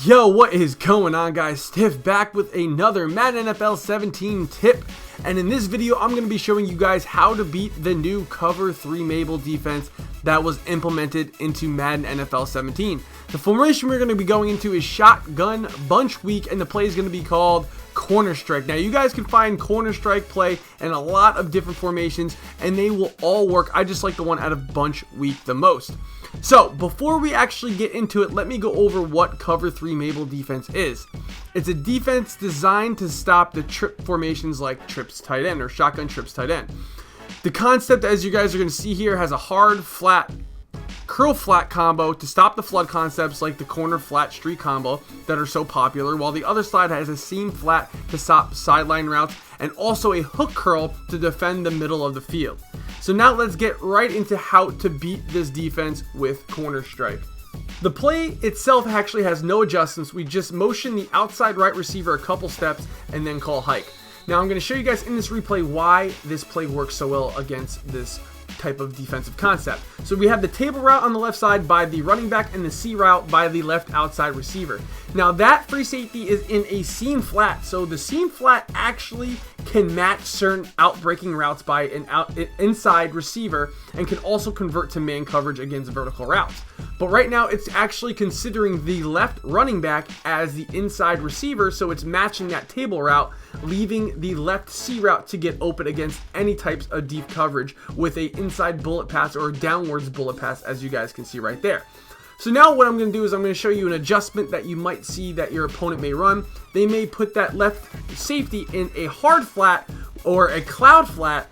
Yo, what is going on, guys? Stiff back with another Madden NFL 17 tip, and in this video I'm going to be showing you guys how to beat the new cover 3 Mable defense that was implemented into Madden NFL 17. The formation we're going to be going into is shotgun bunch week, and the play is going to be called corner strike. Now you guys can find corner strike play in a lot of different formations and they will all work. I just like the one out of bunch week the most. So before we actually get into it, let me go over what cover 3 Mable defense is. It's a defense designed to stop the trip formations like trips tight end or shotgun trips tight end. The concept, as you guys are going to see here, has a hard flat curl flat combo to stop the flood concepts like the corner flat streak combo that are so popular, while the other side has a seam flat to stop sideline routes and also a hook curl to defend the middle of the field. So now let's get right into how to beat this defense with corner strike. The play itself actually has no adjustments. We just motion the outside right receiver a couple steps and then call hike. Now I'm going to show you guys in this replay why this play works so well against this type of defensive concept. So we have the table route on the left side by the running back and the C route by the left outside receiver. Now that free safety is in a seam flat, so the seam flat actually can match certain outbreaking routes by an inside receiver and can also convert to man coverage against vertical routes. But right now it's actually considering the left running back as the inside receiver, so it's matching that table route, leaving the left C route to get open against any types of deep coverage with a inside bullet pass or a downwards bullet pass, as you guys can see right there. So now what I'm going to do is I'm going to show you an adjustment that you might see that your opponent may run. They may put that left safety in a hard flat or a cloud flat,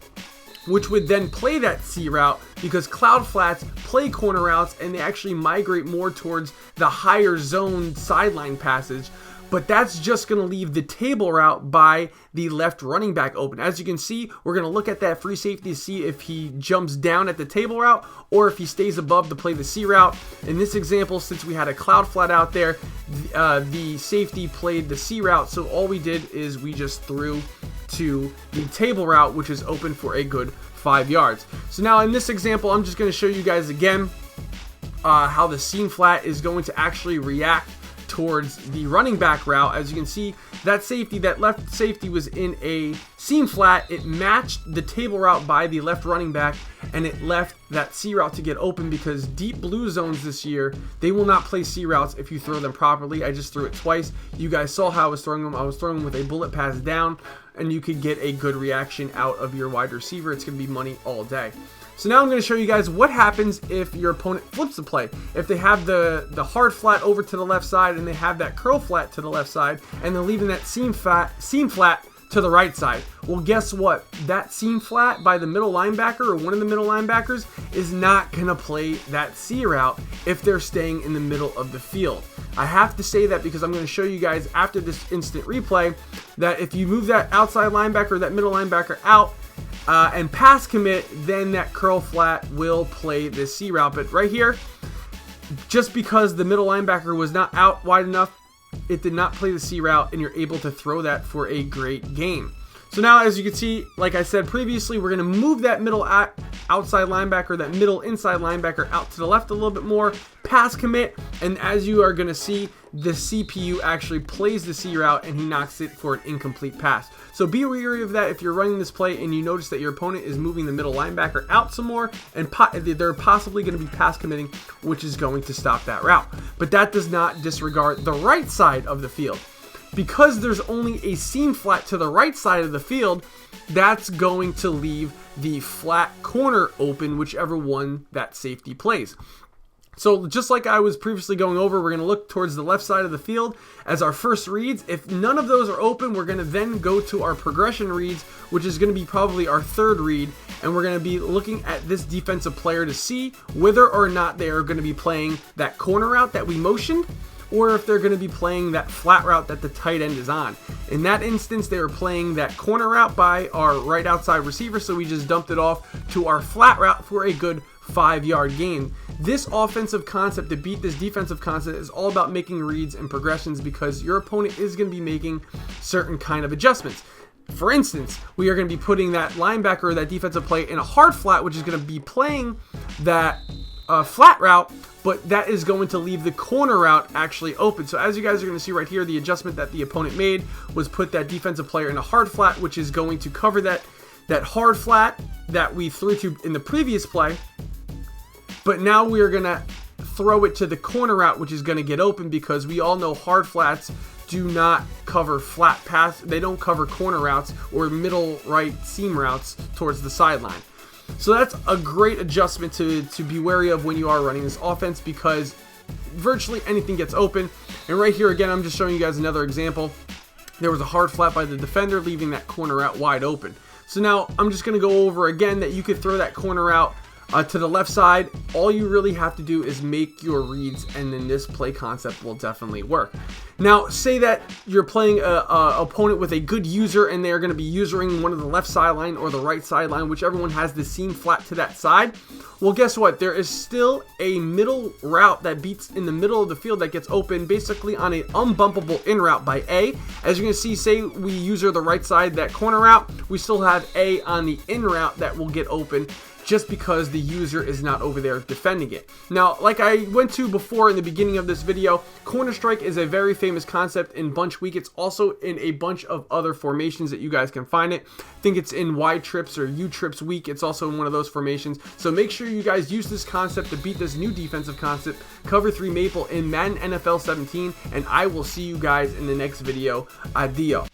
which would then play that C route, because cloud flats play corner routes and they actually migrate more towards the higher zone sideline passage. But that's just going to leave the table route by the left running back open. As you can see, we're going to look at that free safety to see if he jumps down at the table route or if he stays above to play the C route. In this example, since we had a cloud flat out there, the safety played the C route. So all we did is we just threw to the table route, which is open for a good 5 yards. So now in this example, I'm just going to show you guys again how the seam flat is going to actually react towards the running back route. As you can see, that safety, that left safety was in a seam flat. It matched the table route by the left running back and it left that C route to get open, because deep blue zones this year, they will not play C routes if you throw them properly. I just threw it twice. You guys saw how I was throwing them. I was throwing them with a bullet pass down and you could get a good reaction out of your wide receiver. It's going to be money all day. So now I'm going to show you guys what happens if your opponent flips the play. If they have the hard flat over to the left side and they have that curl flat to the left side and they're leaving that seam flat to the right side. Well, guess what? That seam flat by the middle linebacker or one of the middle linebackers is not going to play that C route if they're staying in the middle of the field. I have to say that because I'm going to show you guys after this instant replay that if you move that outside linebacker or that middle linebacker out, and pass commit, then that curl flat will play the C route. But right here, just because the middle linebacker was not out wide enough, it did not play the C route, and you're able to throw that for a great gain. So now, as you can see, like I said previously, we're going to move that middle outside linebacker, that middle inside linebacker out to the left a little bit more, pass commit, and as you are going to see, the CPU actually plays the C route and he knocks it for an incomplete pass. So be wary of that if you're running this play and you notice that your opponent is moving the middle linebacker out some more and they're possibly going to be pass committing, which is going to stop that route. But that does not disregard the right side of the field. Because there's only a seam flat to the right side of the field, that's going to leave the flat corner open, whichever one that safety plays. So just like I was previously going over, we're going to look towards the left side of the field as our first reads. If none of those are open, we're going to then go to our progression reads, which is going to be probably our third read. And we're going to be looking at this defensive player to see whether or not they are going to be playing that corner route that we motioned, or if they're going to be playing that flat route that the tight end is on. In that instance, they were playing that corner route by our right outside receiver, so we just dumped it off to our flat route for a good 5-yard gain. This offensive concept to beat this defensive concept is all about making reads and progressions, because your opponent is going to be making certain kind of adjustments. For instance, we are going to be putting that linebacker or that defensive play in a hard flat, which is going to be playing that flat route but that is going to leave the corner route actually open. So as you guys are going to see right here, the adjustment that the opponent made was put that defensive player in a hard flat, which is going to cover that hard flat that we threw to in the previous play. But now we are going to throw it to the corner route, which is going to get open, because we all know hard flats do not cover flat paths. They don't cover corner routes or middle right seam routes towards the sideline. So that's a great adjustment to be wary of when you are running this offense, because virtually anything gets open. And right here again, I'm just showing you guys another example. There was a hard flat by the defender, leaving that corner route wide open. So now I'm just going to go over again that you could throw that corner route to the left side. All you really have to do is make your reads, and then this play concept will definitely work. Now, say that you're playing a opponent with a good user, and they're going to be using one of the left sideline or the right sideline, whichever one has the seam flat to that side. Well, guess what? There is still a middle route that beats in the middle of the field that gets open, basically on an unbumpable in route by A. As you're going to see, say we user the right side, that corner route, we still have A on the in route that will get open, just because the user is not over there defending it. Now, like I went to before in the beginning of this video, corner strike is a very famous concept in bunch week. It's also in a bunch of other formations that you guys can find it. I think it's in Y trips or U trips week. It's also in one of those formations. So make sure you guys use this concept to beat this new defensive concept, cover 3 Maple in Madden NFL 17, and I will see you guys in the next video. Adios.